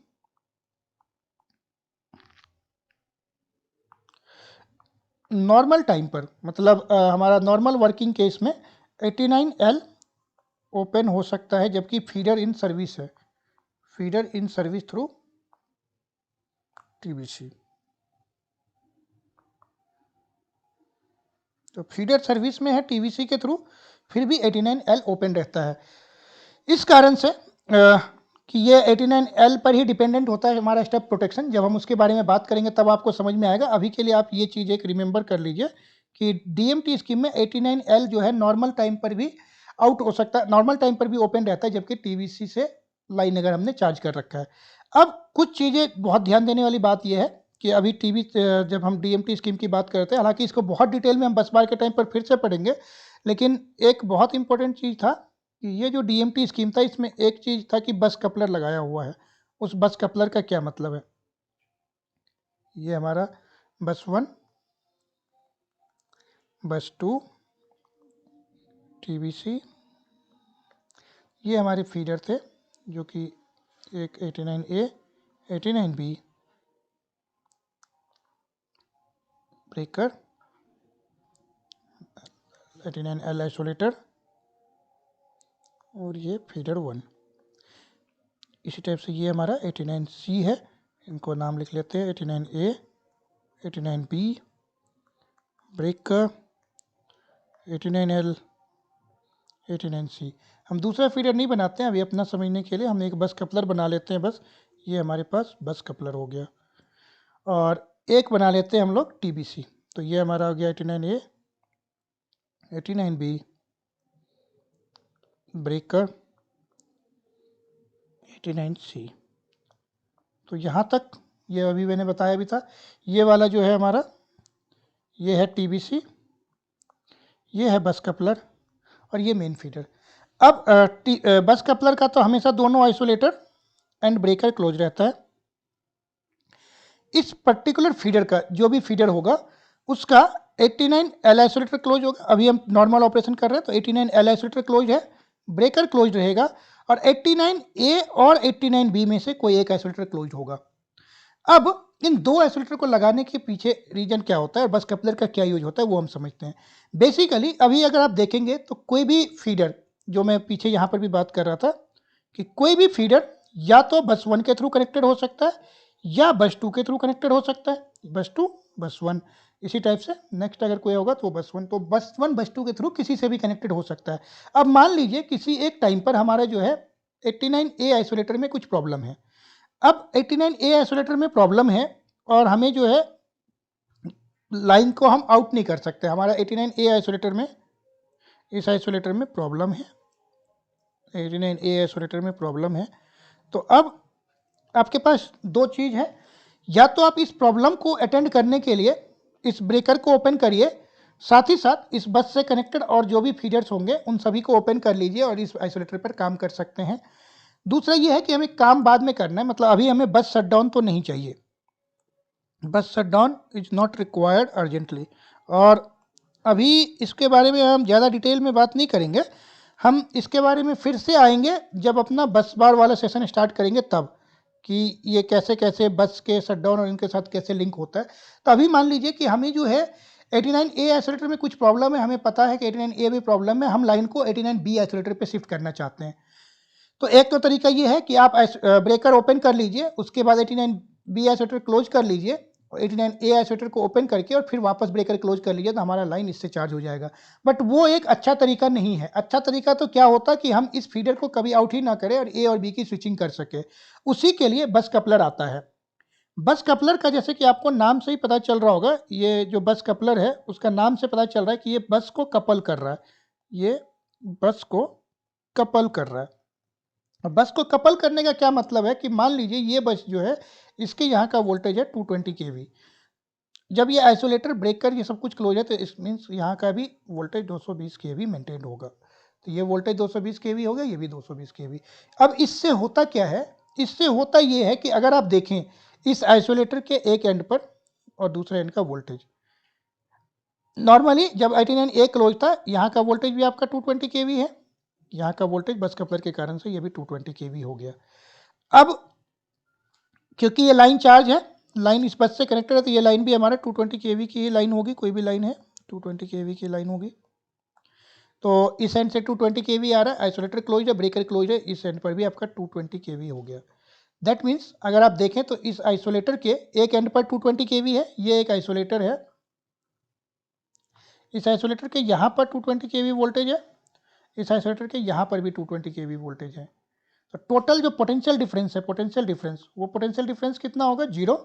normal time पर मतलब हमारा नॉर्मल वर्किंग केस में 89L ओपन हो सकता है जबकि फीडर इन सर्विस है, feeder in service through TBC. तो फीडर सर्विस में है टीवीसी के थ्रू, फिर भी 89L ओपन रहता है। इस कारण से कि ये 89L पर ही डिपेंडेंट होता है हमारा स्टेप प्रोटेक्शन। जब हम उसके बारे में बात करेंगे तब आपको समझ में आएगा। अभी के लिए आप ये चीज़ एक रिमेंबर कर लीजिए कि डीएमटी स्कीम में 89L जो है नॉर्मल टाइम पर भी आउट हो सकता है, नॉर्मल टाइम पर भी ओपन रहता है जबकि टीवीसी से लाइन अगर हमने चार्ज कर रखा है। अब कुछ चीज़ें बहुत ध्यान देने वाली बात यह है कि अभी टीवी जब हम डीएमटी स्कीम की बात करते हैं, हालांकि इसको बहुत डिटेल में हम बस बार के टाइम पर फिर से पढ़ेंगे, लेकिन एक बहुत इंपॉर्टेंट चीज़ था कि ये जो डीएमटी स्कीम था इसमें एक चीज़ था कि बस कपलर लगाया हुआ है। उस बस कपलर का क्या मतलब है? ये हमारा बस 1, बस 2 टीवीसी, ये हमारे फीडर थे जो कि एक 89A 89B breaker, 89L isolator और ये फीडर 1। इसी टाइप से ये हमारा 89C है, इनको नाम लिख लेते हैं 89A 89B breaker 89L 89C। हम दूसरा फीडर नहीं बनाते हैं अभी, अपना समझने के लिए हम एक बस कपलर बना लेते हैं बस। ये हमारे पास बस कपलर हो गया, और एक बना लेते हैं हम लोग TBC। तो ये हमारा हो गया 89A 89B ब्रेकर 89C। तो यहाँ तक ये अभी मैंने बताया भी था। ये वाला जो है हमारा, ये है TBC, ये है बस कपलर, और ये मेन फीडर। अब बस कपलर का तो हमेशा दोनों आइसोलेटर एंड ब्रेकर क्लोज रहता है। इस पर्टिकुलर फीडर का जो भी फीडर होगा उसका 89L आइसोलेटर क्लोज होगा। अभी हम नॉर्मल ऑपरेशन कर रहे हैं तो 89L आइसोलेटर क्लोज है, ब्रेकर क्लोज रहेगा, और 89A और 89B में से कोई एक आइसोलेटर क्लोज होगा। अब इन दो आइसोलेटर को लगाने के पीछे रीजन क्या होता है और बस कपलर का क्या यूज होता है वो हम समझते हैं। बेसिकली अभी अगर आप देखेंगे तो कोई भी फीडर, जो मैं पीछे यहाँ पर भी बात कर रहा था कि कोई भी फीडर या तो बस 1 के थ्रू कनेक्टेड हो सकता है या बस 2 के थ्रू कनेक्टेड हो सकता है, बस 2 बस 1, इसी टाइप से। नेक्स्ट अगर कोई होगा तो बस 1, तो बस 1 बस 2 के थ्रू किसी से भी कनेक्टेड हो सकता है। अब मान लीजिए किसी एक टाइम पर हमारा जो है 89A आइसोलेटर में कुछ प्रॉब्लम है। अब 89A आइसोलेटर में प्रॉब्लम है और हमें जो है लाइन को हम आउट नहीं कर सकते। हमारा 89A आइसोलेटर में, इस आइसोलेटर में प्रॉब्लम है, 89A आइसोलेटर में प्रॉब्लम है। तो अब आपके पास दो चीज़ है, या तो आप इस प्रॉब्लम को अटेंड करने के लिए इस ब्रेकर को ओपन करिए, साथ ही साथ इस बस से कनेक्टेड और जो भी फीडर्स होंगे उन सभी को ओपन कर लीजिए और इस आइसोलेटर पर काम कर सकते हैं। दूसरा ये है कि हमें काम बाद में करना है, मतलब अभी हमें बस शटडाउन तो नहीं चाहिए, बस shutdown is not required urgently. और अभी इसके बारे में हम ज़्यादा डिटेल में बात नहीं करेंगे, हम इसके बारे में फिर से आएंगे जब अपना बस बार वाला सेशन स्टार्ट करेंगे तब, कि ये कैसे कैसे बस के शटडाउन और इनके साथ कैसे लिंक होता है। तो अभी मान लीजिए कि हमें जो है 89A आइसोलेटर में कुछ प्रॉब्लम है, हमें पता है कि 89A में प्रॉब्लम है, हम लाइन को 89B आइसोलेटर पे शिफ्ट करना चाहते हैं। तो एक तो तरीका ये है कि आप ब्रेकर ओपन कर लीजिए, उसके बाद 89B आइसोलेटर क्लोज कर लीजिए, और 89A आइसोलेटर को ओपन करके और फिर वापस ब्रेकर क्लोज कर लीजिए, तो हमारा लाइन इससे चार्ज हो जाएगा। बट वो एक अच्छा तरीका नहीं है। अच्छा तरीका तो क्या होता कि हम इस फीडर को कभी आउट ही ना करें और A और B की स्विचिंग कर सके, उसी के लिए बस कपलर आता है। बस कपलर का जैसे कि आपको नाम से ही पता चल रहा होगा, ये जो बस कपलर है उसका नाम से पता चल रहा है कि ये बस को कपल कर रहा है, ये बस को कपल कर रहा है। अब बस को कपल करने का क्या मतलब है कि मान लीजिए ये बस जो है इसके यहाँ का वोल्टेज है 220 kV। जब ये आइसोलेटर ब्रेकर ये सब कुछ क्लोज है तो इस मीन्स यहाँ का भी वोल्टेज 220 kV मेंटेन होगा। तो ये वोल्टेज 220 kV हो गया, ये भी 220 kV। अब इससे होता क्या है, इससे होता ये है कि अगर आप देखें इस आइसोलेटर के एक एंड पर और दूसरे एंड का वोल्टेज, नॉर्मली जब 89A क्लोज था यहाँ का वोल्टेज भी आपका 220 kV है, यहाँ का वोल्टेज बस कपलर के कारण से ये भी 220 kV हो गया। अब क्योंकि ये लाइन चार्ज है, लाइन इस बस से कनेक्टेड है, तो ये लाइन भी हमारा 220 kV की ही लाइन होगी, कोई भी लाइन है 220 kV की लाइन होगी। तो इस एंड से 220 kV आ रहा है, आइसोलेटर क्लोज है, ब्रेकर क्लोज है, इस एंड पर भी आपका 220 kV हो गया। दैट मीन्स अगर आप देखें तो इस आइसोलेटर के एक एंड पर 220 kV है, ये एक आइसोलेटर है, इस आइसोलेटर के यहाँ पर 220 kV वोल्टेज है, इस आइसोलेटर के यहाँ पर भी 220 kV वोल्टेज है। तो टोटल जो पोटेंशियल डिफरेंस है, पोटेंशियल डिफरेंस, वो पोटेंशियल डिफरेंस कितना होगा, 0।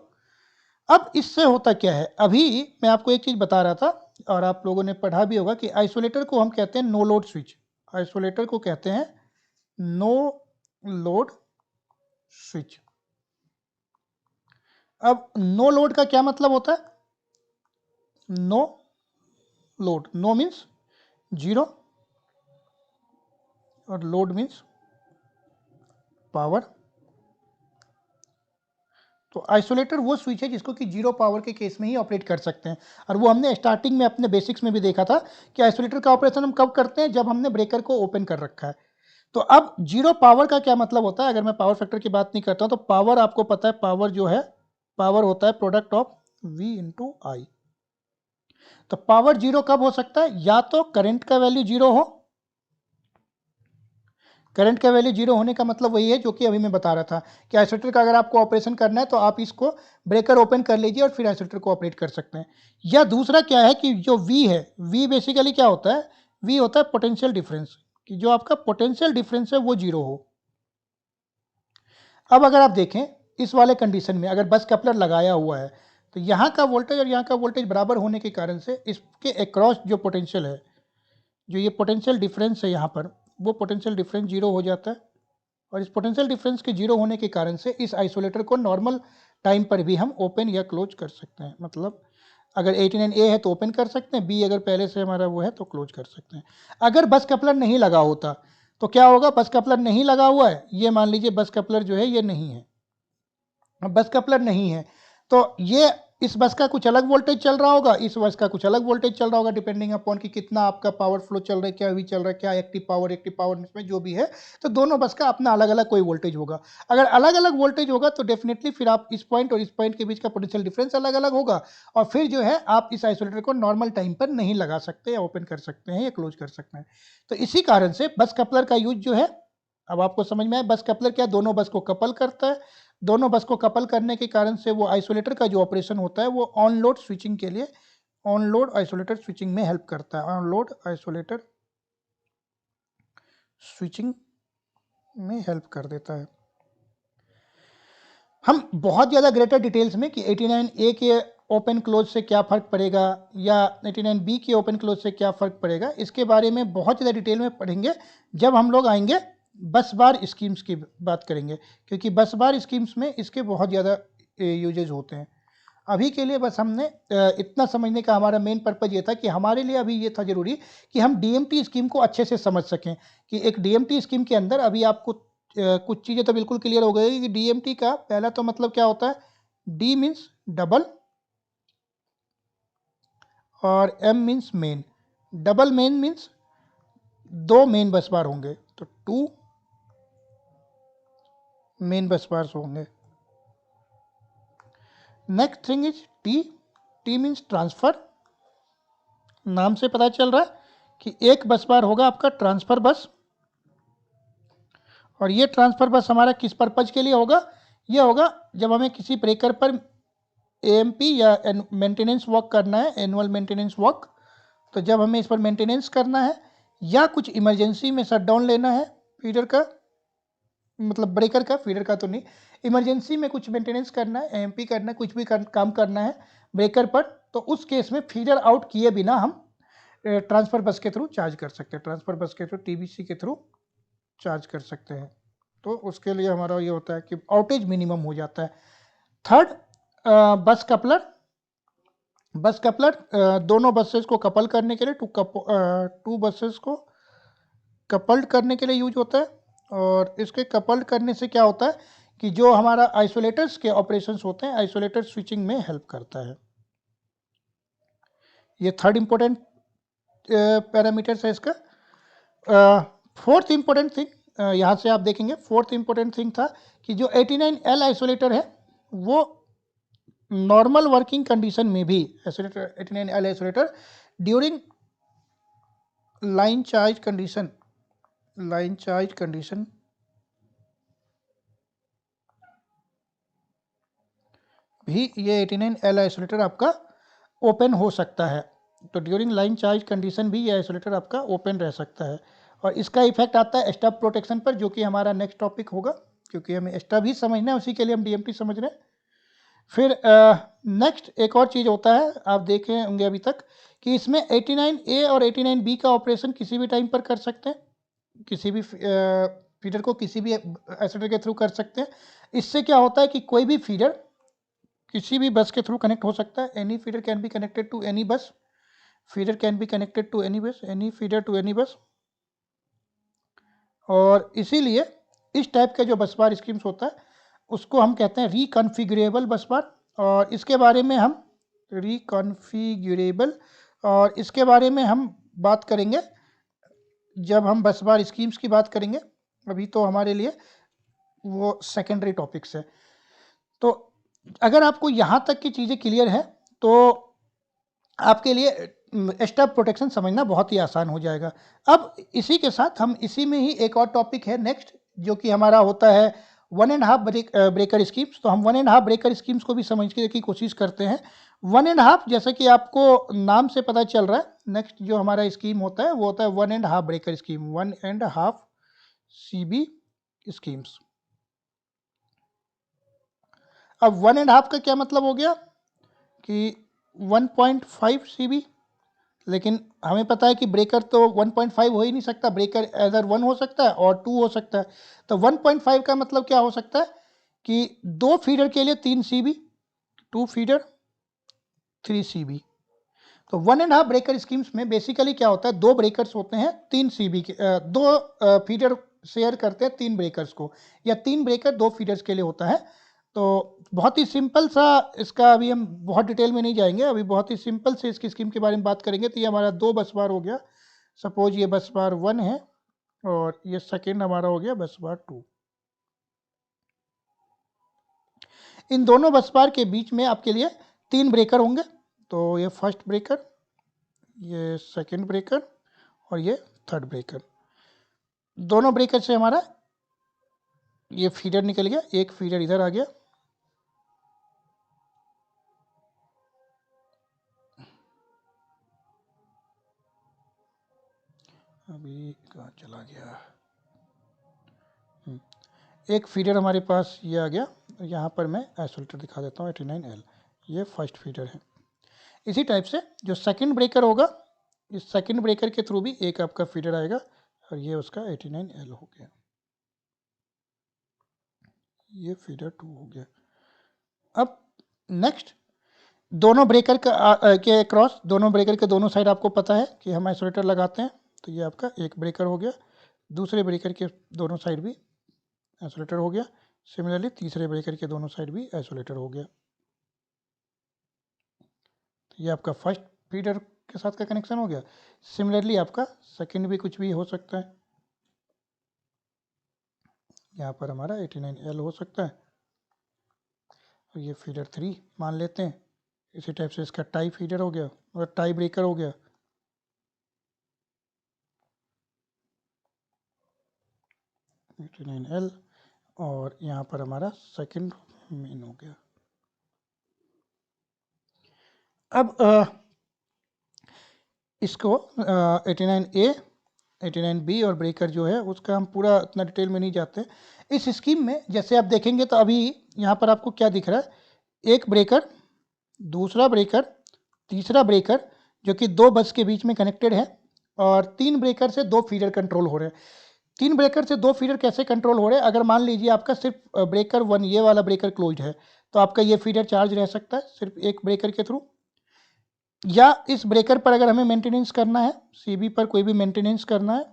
अब इससे होता क्या है, अभी मैं आपको एक चीज़ बता रहा था और आप लोगों ने पढ़ा भी होगा कि आइसोलेटर को हम कहते हैं नो लोड स्विच, आइसोलेटर को कहते हैं नो लोड स्विच। अब नो लोड का क्या मतलब होता है, नो लोड, नो मीन्स 0 और लोड मीन्स पावर। तो आइसोलेटर वो स्विच है जिसको कि 0 पावर के केस में ही ऑपरेट कर सकते हैं, और वो हमने स्टार्टिंग में अपने बेसिक्स में भी देखा था कि आइसोलेटर का ऑपरेशन हम कब करते हैं, जब हमने ब्रेकर को ओपन कर रखा है। तो अब 0 पावर का क्या मतलब होता है, अगर मैं पावर फैक्टर की बात नहीं करता हूं तो पावर आपको पता है, पावर जो है, पावर होता है प्रोडक्ट ऑफ V इंटू आई। तो पावर 0 कब हो सकता है, या तो करंट का वैल्यू 0 हो, करंट का वैल्यू जीरो होने का मतलब वही है जो कि अभी मैं बता रहा था कि आइसोलेटर का अगर आपको ऑपरेशन करना है तो आप इसको ब्रेकर ओपन कर लीजिए और फिर आइसोलेटर को ऑपरेट कर सकते हैं। या दूसरा क्या है कि जो वी है, वी बेसिकली क्या होता है, वी होता है पोटेंशियल डिफरेंस, कि जो आपका पोटेंशियल डिफरेंस है वो जीरो हो। अब अगर आप देखें इस वाले कंडीशन में अगर बस कपलर लगाया हुआ है तो यहाँ का वोल्टेज और यहाँ का वोल्टेज बराबर होने के कारण से इसके अक्रॉस जो पोटेंशियल है, जो ये पोटेंशियल डिफरेंस है यहाँ पर, वो पोटेंशियल डिफरेंस जीरो हो जाता है। और इस पोटेंशियल डिफरेंस के जीरो होने के कारण से इस आइसोलेटर को नॉर्मल टाइम पर भी हम ओपन या क्लोज कर सकते हैं। मतलब अगर 89A है तो ओपन कर सकते हैं, बी अगर पहले से हमारा वो है तो क्लोज कर सकते हैं। अगर बस कपलर नहीं लगा होता तो क्या होगा, बस कपलर नहीं लगा हुआ है, ये मान लीजिए बस कपलर जो है ये नहीं है, बस कपलर नहीं है तो ये इस बस का कुछ अलग वोल्टेज चल रहा होगा, इस बस का कुछ अलग वोल्टेज चल रहा होगा, डिपेंडिंग अपॉन कि कितना आपका पावर फ्लो चल रहा है, क्या भी चल रहा है, क्या एक्टिव पावर इसमें जो भी है, तो दोनों बस का अपना अलग अलग कोई वोल्टेज होगा। अगर अलग अलग वोल्टेज होगा तो डेफिनेटली फिर आप इस पॉइंट और इस पॉइंट के बीच का पोटेंशियल डिफरेंस अलग अलग होगा, और फिर जो है आप इस आइसोलेटर को नॉर्मल टाइम पर नहीं लगा सकते या ओपन कर सकते हैं या क्लोज कर सकते हैं। तो इसी कारण से बस कपलर का यूज जो है, अब आपको समझ में आया बस कपलर क्या, दोनों बस को कपल करता है। दोनों बस को कपल करने के कारण से वो आइसोलेटर का जो ऑपरेशन होता है वो ऑन लोड स्विचिंग के लिए, ऑन लोड आइसोलेटर स्विचिंग में हेल्प करता है, ऑन लोड आइसोलेटर स्विचिंग में हेल्प कर देता है। हम बहुत ज़्यादा ग्रेटर डिटेल्स में कि 89A के ओपन क्लोज से क्या फ़र्क पड़ेगा या 89B के ओपन क्लोज से क्या फ़र्क पड़ेगा, इसके बारे में बहुत ज़्यादा डिटेल में पढ़ेंगे जब हम लोग आएंगे बस बार स्कीम्स की बात करेंगे, क्योंकि बस बार स्कीम्स में इसके बहुत ज़्यादा यूजेज होते हैं। अभी के लिए बस हमने इतना समझने का हमारा मेन पर्पज़ ये था कि हमारे लिए अभी ये था ज़रूरी कि हम डीएमटी स्कीम को अच्छे से समझ सकें, कि एक डीएमटी स्कीम के अंदर अभी आपको कुछ चीज़ें तो बिल्कुल क्लियर हो गई कि डीएमटी का पहला तो मतलब क्या होता है, डी मीन्स डबल और M means main. Double main means दो मेन बस बार होंगे, तो टू मेन बस बार होंगे। Next thing is T, T means transfer. नाम से पता चल रहा है कि एक बस बार होगा आपका ट्रांसफर बस, और ये ट्रांसफर बस हमारा किस पर्पज के लिए होगा, ये होगा जब हमें किसी ब्रेकर पर एएमपी या मेंटेनेंस वर्क करना है, एनुअल मेंटेनेंस वर्क, तो जब हमें इस पर मेंटेनेंस करना है या कुछ इमरजेंसी में शटडाउन लेना है फीडर का, मतलब ब्रेकर का, फीडर का तो नहीं, इमरजेंसी में कुछ मेंटेनेंस करना है, एएमपी करना है, कुछ भी काम करना है ब्रेकर पर, तो उस केस में फीडर आउट किए बिना हम ट्रांसफर बस के थ्रू चार्ज कर सकते हैं, ट्रांसफर बस के थ्रू टीबीसी के थ्रू चार्ज कर सकते हैं। तो उसके लिए हमारा ये होता है कि आउटेज मिनिमम हो जाता है। थर्ड, बस कपलर। बस कपलर दोनों बसेस को कपल करने के लिए, टू बसेस को कपल्ड करने के लिए यूज होता है, और इसके कपल्ड करने से क्या होता है कि जो हमारा आइसोलेटर्स के ऑपरेशंस होते हैं, आइसोलेटर स्विचिंग में हेल्प करता है। ये थर्ड इंपॉर्टेंट पैरामीटर्स है इसका। फोर्थ इंपॉर्टेंट थिंग, यहाँ से आप देखेंगे फोर्थ इंपॉर्टेंट थिंग था कि जो 89L आइसोलेटर है वो नॉर्मल वर्किंग कंडीशन में भी, isolator 89L isolator during line charge condition भी ये 89L आइसोलेटर आपका ओपन हो सकता है। तो ड्यूरिंग लाइन चार्ज कंडीशन भी ये आइसोलेटर आपका ओपन रह सकता है, और इसका इफेक्ट आता है स्टब प्रोटेक्शन पर, जो कि हमारा नेक्स्ट टॉपिक होगा, क्योंकि हमें स्टब ही समझना है, उसी के लिए हम डीएमटी समझ रहे हैं। फिर नेक्स्ट एक और चीज़ होता है, आप देखे होंगे अभी तक कि इसमें 89A और 89B का ऑपरेशन किसी भी टाइम पर कर सकते हैं, किसी भी फीडर को किसी भी आइसोलेटर के थ्रू कर सकते हैं। इससे क्या होता है कि कोई भी फीडर किसी भी बस के थ्रू कनेक्ट हो सकता है, any feeder can be connected to any bus, feeder can be connected to any bus, any feeder to any bus. और इसीलिए इस टाइप का जो बस बार स्कीम्स होता है उसको हम कहते हैं रिकॉन्फ़िगरेबल बस बार, और इसके बारे में हम रिकॉन्फ़िगरेबल, और इसके बारे में हम बात करेंगे जब हम बस बार स्कीम्स की बात करेंगे। अभी तो हमारे लिए वो सेकेंडरी टॉपिक्स है। तो अगर आपको यहाँ तक की चीज़ें क्लियर है तो आपके लिए स्टब प्रोटेक्शन समझना बहुत ही आसान हो जाएगा। अब इसी के साथ हम इसी में ही एक और टॉपिक है नेक्स्ट, जो कि हमारा होता है 1.5 ब्रेकर स्कीम्स। तो हम 1.5 ब्रेकर स्कीम्स को भी समझने की कोशिश करते हैं। 1.5 जैसे कि आपको नाम से पता चल रहा है, नेक्स्ट जो हमारा स्कीम होता है वो होता है 1.5 ब्रेकर स्कीम, 1.5 CB स्कीम्स। अब 1.5 का क्या मतलब हो गया कि 1.5 CB, लेकिन हमें पता है कि ब्रेकर तो 1.5 हो ही नहीं सकता, ब्रेकर एदर 1 हो सकता है और 2 हो सकता है। तो 1.5 का मतलब क्या हो सकता है कि 2 फीडर के लिए 3 CB, 2 फीडर 3 CB। तो 1.5 ब्रेकर स्कीम्स में बेसिकली क्या होता है, 2 ब्रेकर्स होते हैं 3 CB के, 2 फीडर शेयर करते हैं 3 ब्रेकर्स को, या 3 ब्रेकर 2 फीडर्स के लिए होता है। तो बहुत ही सिंपल सा इसका, अभी हम बहुत डिटेल में नहीं जाएंगे, अभी बहुत ही सिंपल से इसकी स्कीम के बारे में बात करेंगे। तो ये हमारा 2 बस बार हो गया, सपोज ये बस बार 1 है और ये सेकेंड हमारा हो गया बस बार 2। इन दोनों बस बार के बीच में आपके लिए 3 ब्रेकर होंगे। तो ये फर्स्ट ब्रेकर, ये सेकेंड ब्रेकर और ये थर्ड ब्रेकर। दोनों ब्रेकर से हमारा ये फीडर निकल गया, एक फीडर इधर आ गया, अभी कहाँ चला गया, एक फीडर हमारे पास ये आ गया। यहाँ पर मैं आइसोलेटर दिखा देता हूँ 89L, ये फर्स्ट फीडर है। इसी टाइप से जो सेकंड ब्रेकर होगा, इस सेकंड ब्रेकर के थ्रू भी एक आपका फीडर आएगा और ये उसका 89L हो गया, ये फीडर 2 हो गया। अब नेक्स्ट दोनों ब्रेकर के क्रॉस, दोनों ब्रेकर के दोनों साइड आपको पता है कि हम आइसोलेटर लगाते हैं। तो ये आपका एक ब्रेकर हो गया, दूसरे ब्रेकर के दोनों साइड भी आइसोलेटर हो गया। सिमिलरली तीसरे ब्रेकर के दोनों साइड भी आइसोलेटर हो गया। तो ये आपका फर्स्ट फीडर के साथ का कनेक्शन हो गया। सिमिलरली आपका सेकंड भी कुछ भी हो सकता है, यहाँ पर हमारा 89L हो सकता है और ये फीडर 3 मान लेते हैं। इसी टाइप से इसका टाई फीडर हो गया और टाई ब्रेकर हो गया, L, और यहाँ पर हमारा सेकंड मेन हो गया। अब इसको 89A 89B और ब्रेकर जो है उसका हम पूरा इतना डिटेल में नहीं जाते। इस स्कीम में जैसे आप देखेंगे तो अभी यहाँ पर आपको क्या दिख रहा है, एक ब्रेकर, दूसरा ब्रेकर, तीसरा ब्रेकर जो कि 2 बस के बीच में कनेक्टेड है, और 3 ब्रेकर से 2 फीडर कंट्रोल हो रहे हैं। 3 ब्रेकर से 2 फीडर कैसे कंट्रोल हो रहे हैं, अगर मान लीजिए आपका सिर्फ ब्रेकर 1 ये वाला ब्रेकर क्लोज है तो आपका ये फीडर चार्ज रह सकता है सिर्फ एक ब्रेकर के थ्रू, या इस ब्रेकर पर अगर हमें मेंटेनेंस करना है, CB पर कोई भी मेंटेनेंस करना है,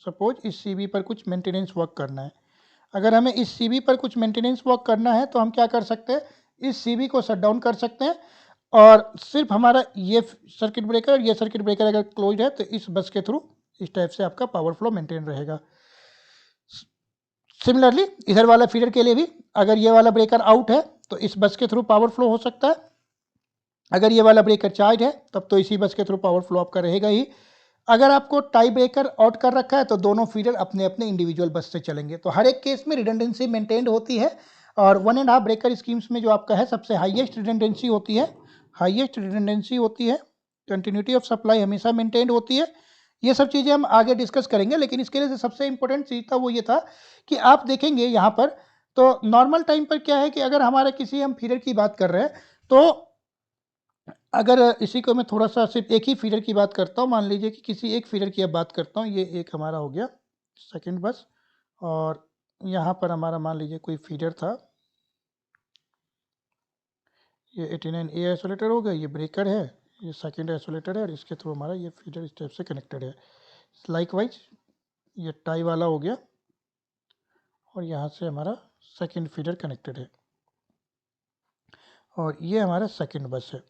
सपोज इस CB पर कुछ मेंटेनेंस वर्क करना है, अगर हमें इस CB पर कुछ मेंटेनेंस वर्क करना है तो हम क्या कर सकते हैं, इस CB को शट डाउन कर सकते हैं और सिर्फ हमारा ये सर्किट ब्रेकर और ये सर्किट ब्रेकर अगर क्लोज है तो इस बस के थ्रू इस टाइप से आपका पावर फ्लो मेंटेन रहेगा। सिमिलरली इधर वाला फीडर के लिए भी अगर ये वाला ब्रेकर आउट है तो इस बस के थ्रू पावर फ्लो हो सकता है, अगर ये वाला ब्रेकर चार्ज है तब तो इसी बस के थ्रू पावर फ्लो आपका रहेगा ही। अगर आपको टाई ब्रेकर आउट कर रखा है तो दोनों फीडर अपने अपने इंडिविजुअल बस से चलेंगे। तो हर एक केस में रिडंडेंसी मेंटेन्ड होती है, और 1.5 ब्रेकर स्कीम्स में जो आपका है सबसे हाईएस्ट रिडंडेंसी होती है, हाईएस्ट रिडंडेंसी होती है, कंटिन्यूटी ऑफ सप्लाई हमेशा मेंटेन्ड होती है। ये सब चीज़ें हम आगे डिस्कस करेंगे, लेकिन इसके लिए सबसे इंपॉर्टेंट चीज़ था वो ये था कि आप देखेंगे यहाँ पर तो नॉर्मल टाइम पर क्या है कि अगर हमारा किसी हम फीडर की बात कर रहे हैं तो अगर इसी को मैं थोड़ा सा सिर्फ एक ही फीडर की बात करता हूँ, मान लीजिए कि किसी एक फीडर की अब बात करता हूँ, ये एक हमारा हो गया सेकंड बस, और यहाँ पर हमारा मान लीजिए कोई फीडर था, ये 89A आइसोलेटर हो गया, ये ब्रेकर है, ये सेकंड आइसोलेटर है और इसके थ्रू हमारा ये फीडर इस टाइप से कनेक्टेड है। लाइकवाइज ये टाई वाला हो गया और यहाँ से हमारा सेकंड फीडर कनेक्टेड है और ये हमारा सेकंड बस है।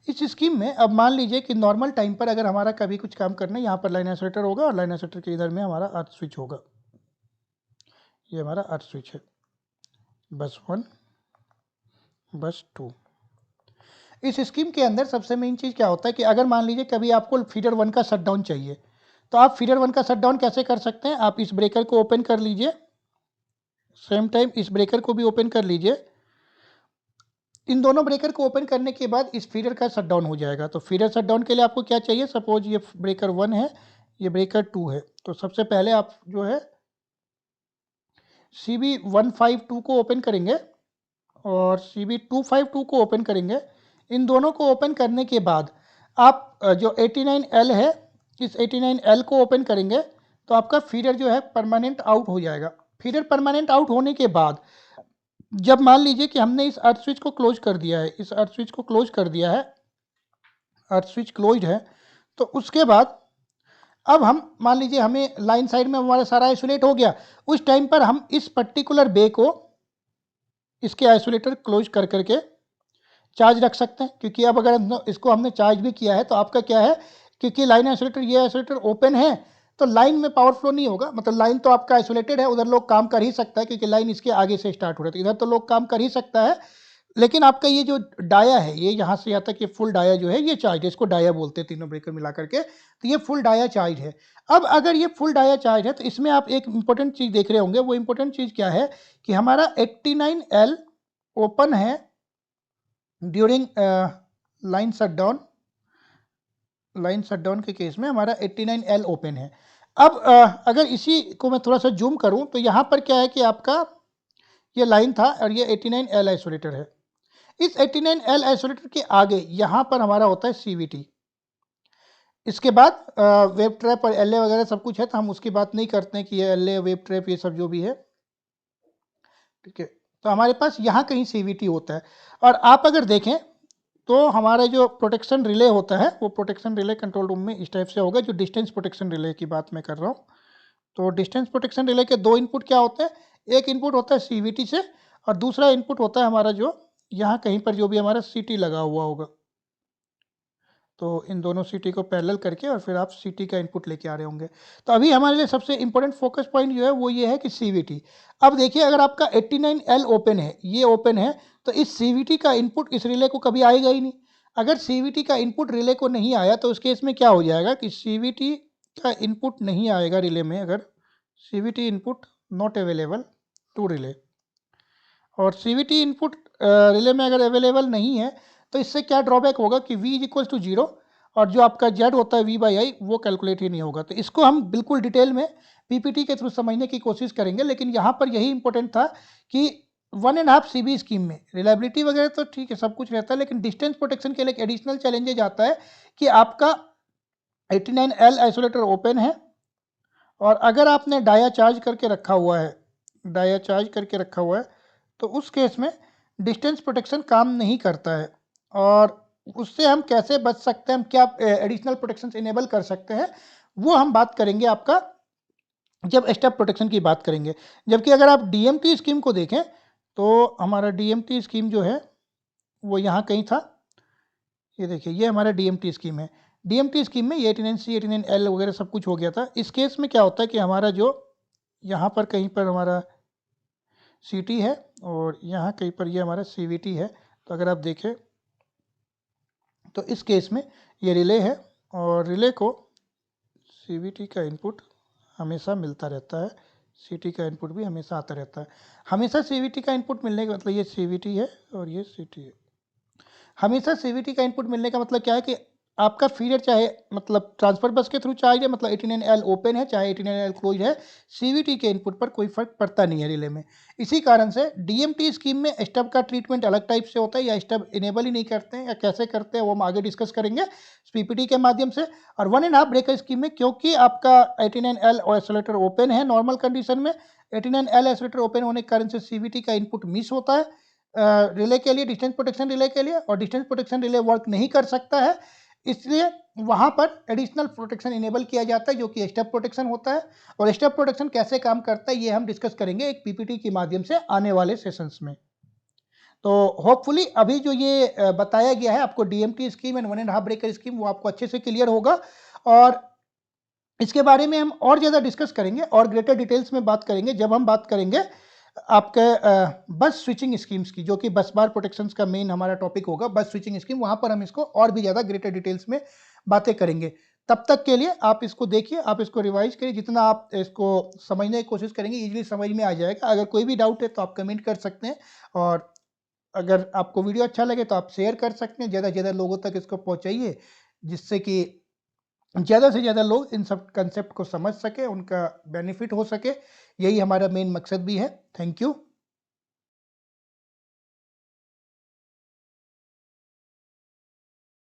इस स्कीम में अब मान लीजिए कि नॉर्मल टाइम पर अगर हमारा कभी कुछ काम करना है, यहाँ पर लाइन आइसोलेटर होगा और लाइन आइसोलेटर के इधर में हमारा अर्थ स्विच होगा, ये हमारा अर्थ स्विच है, बस 1 बस 2। इस स्कीम के अंदर सबसे मेन चीज़ क्या होता है कि अगर मान लीजिए कभी आपको फीडर 1 का शटडाउन चाहिए, तो आप फीडर 1 का शटडाउन कैसे कर सकते हैं? आप इस ब्रेकर को ओपन कर लीजिए, सेम टाइम इस ब्रेकर को भी ओपन कर लीजिए। इन दोनों ब्रेकर को ओपन करने के बाद इस फीडर का शटडाउन हो जाएगा। तो फीडर शटडाउन के लिए आपको क्या चाहिए? सपोज ये ब्रेकर 1 है, ये ब्रेकर 2 है, तो सबसे पहले आप जो है CB152 को ओपन करेंगे और CB252 को ओपन करेंगे। इन दोनों को ओपन करने के बाद आप जो 89L है, इस 89L को ओपन करेंगे तो आपका फीडर जो है परमानेंट आउट हो जाएगा। फीडर परमानेंट आउट होने के बाद जब मान लीजिए कि हमने इस अर्थ स्विच को क्लोज कर दिया है, इस अर्थ स्विच को क्लोज कर दिया है, अर्थ स्विच क्लोज है, तो उसके बाद अब हम मान लीजिए हमें लाइन साइड में हमारा सारा आइसोलेट हो गया, उस टाइम पर हम इस पर्टिकुलर बे को इसके आइसोलेटर क्लोज कर करके चार्ज रख सकते हैं, क्योंकि अब अगर इसको हमने चार्ज भी किया है तो आपका क्या है, क्योंकि लाइन आइसोलेटर ये आइसोलेटर ओपन है तो लाइन में पावर फ्लो नहीं होगा, मतलब लाइन तो आपका आइसोलेटेड है, उधर लोग काम कर ही सकता है क्योंकि लाइन इसके आगे से स्टार्ट हो रहा है, तो इधर तो लोग काम कर ही सकता है, लेकिन आपका ये जो डाया है, ये यहाँ से यहाँ तक ये फुल डाया जो है ये चार्ज है, इसको डाया बोलते हैं तीनों ब्रेकर मिला करके, तो ये फुल डाया चार्ज है। अब अगर ये फुल डाया चार्ज है तो इसमें आप एक इंपॉर्टेंट चीज़ देख रहे होंगे, वो इंपॉर्टेंट चीज़ क्या है कि हमारा 89L ओपन है ड्यूरिंग लाइन शटडाउन के केस में हमारा 89L ओपन है। अब अगर इसी को मैं थोड़ा सा जूम करूं तो यहाँ पर क्या है कि आपका ये लाइन था और ये 89L आइसोलेटर है। इस 89L आइसोलेटर के आगे यहाँ पर हमारा होता है CVT। इसके बाद वेब ट्रैप और LA वगैरह सब कुछ है, तो हम उसकी बात नहीं करते हैं कि ये LA वेब ट्रैप ये सब जो भी है, ठीक है। तो हमारे पास यहाँ कहीं CVT होता है, और आप अगर देखें तो हमारा जो प्रोटेक्शन रिले होता है वो प्रोटेक्शन रिले कंट्रोल रूम में इस टाइप से होगा, जो डिस्टेंस प्रोटेक्शन रिले की बात मैं कर रहा हूँ। तो डिस्टेंस प्रोटेक्शन रिले के दो इनपुट क्या होते हैं, एक इनपुट होता है CVT से और दूसरा इनपुट होता है हमारा जो यहाँ कहीं पर जो भी हमारा CT लगा हुआ होगा। तो इन दोनों CT को पैरेलल करके और फिर आप CT का इनपुट लेके आ रहे होंगे। तो अभी हमारे लिए सबसे इंपॉर्टेंट फोकस पॉइंट जो है वो ये है कि CVT। अब देखिए अगर आपका 89L ओपन है, ये ओपन है, तो इस CVT का इनपुट इस रिले को कभी आएगा ही नहीं। अगर CVT का इनपुट रिले को नहीं आया तो उस केस में क्या हो जाएगा कि CVT का इनपुट नहीं आएगा रिले में, अगर CVT input not available to relay, और CVT इनपुट रिले में अगर अवेलेबल नहीं है तो इससे क्या ड्रॉबैक होगा कि V इज इक्वल टू 0 और जो आपका Z होता है V/I वो कैलकुलेट ही नहीं होगा। तो इसको हम बिल्कुल डिटेल में PPT के थ्रू समझने की कोशिश करेंगे, लेकिन यहाँ पर यही इंपॉर्टेंट था कि 1.5 CB स्कीम में रिलायबिलिटी वगैरह तो ठीक है, सब कुछ रहता है, लेकिन डिस्टेंस प्रोटेक्शन के लिए एक एडिशनल चैलेंजेज आता है कि आपका 89L आइसोलेटर ओपन है और अगर आपने डाया चार्ज करके रखा हुआ है, डाया चार्ज करके रखा हुआ है, तो उस केस में डिस्टेंस प्रोटेक्शन काम नहीं करता है। और उससे हम कैसे बच सकते हैं, हम क्या एडिशनल प्रोटेक्शन इनेबल कर सकते हैं, वो हम बात करेंगे आपका जब स्टेप प्रोटेक्शन की बात करेंगे। जबकि अगर आप DMT स्कीम को देखें तो हमारा DMT स्कीम जो है वो यहाँ कहीं था, ये देखिए ये हमारा DMT स्कीम है। DMT स्कीम में ये 89C 89L वगैरह सब कुछ हो गया था। इस केस में क्या होता है कि हमारा जो यहाँ पर कहीं पर हमारा CT है और यहाँ कहीं पर ये हमारा CVT है। तो अगर आप देखें तो इस केस में ये रिले है और रिले को CVT का इनपुट हमेशा मिलता रहता है, CT का इनपुट भी हमेशा आता रहता है। हमेशा CVT का इनपुट मिलने का मतलब ये CVT है और ये CT है। हमेशा CVT का इनपुट मिलने का मतलब क्या है कि आपका फीडर चाहे मतलब ट्रांसफर बस के थ्रू चार्ज है, मतलब 89L ओपन है चाहे 89L क्लोज है, CVT के इनपुट पर कोई फर्क पड़ता नहीं है रिले में। इसी कारण से DMT स्कीम में स्टब का ट्रीटमेंट अलग टाइप से होता है, या स्टब इनेबल ही नहीं करते हैं या कैसे करते हैं वो हम आगे डिस्कस करेंगे PPT के माध्यम से। और 1.5 ब्रेकर स्कीम में क्योंकि आपका 89L आइसोलेटर ओपन है नॉर्मल कंडीशन में, 89L आइसोलेटर ओपन होने के कारण से CVT का इनपुट मिस होता है रिले के लिए, डिस्टेंस प्रोटेक्शन रिले के लिए, और डिस्टेंस प्रोटेक्शन रिले वर्क नहीं कर सकता है, इसलिए वहाँ पर एडिशनल प्रोटेक्शन इनेबल किया जाता है जो कि स्टेप प्रोटेक्शन होता है। और स्टेप प्रोटेक्शन कैसे काम करता है ये हम डिस्कस करेंगे एक PPT के माध्यम से आने वाले सेशंस में। तो होपफुली अभी जो ये बताया गया है आपको DMT scheme and 1.5 breaker scheme वो आपको अच्छे से क्लियर होगा, और इसके बारे में हम और ज़्यादा डिस्कस करेंगे और ग्रेटर डिटेल्स में बात करेंगे जब हम बात करेंगे आपके बस स्विचिंग स्कीम्स की, जो कि बस बार प्रोटेक्शंस का मेन हमारा टॉपिक होगा, बस स्विचिंग स्कीम, वहाँ पर हम इसको और भी ज़्यादा ग्रेटर डिटेल्स में बातें करेंगे। तब तक के लिए आप इसको देखिए, आप इसको रिवाइज़ करिए, जितना आप इसको समझने की कोशिश करेंगे ईज़िली समझ में आ जाएगा। अगर कोई भी डाउट है तो आप कमेंट कर सकते हैं, और अगर आपको वीडियो अच्छा लगे तो आप शेयर कर सकते हैं, ज़्यादा से ज़्यादा लोगों तक इसको पहुँचाइए, जिससे कि ज़्यादा से ज़्यादा लोग इन सब कंसेप्ट को समझ सकें, उनका बेनिफिट हो सके। यही हमारा मेन मकसद भी है। Thank you.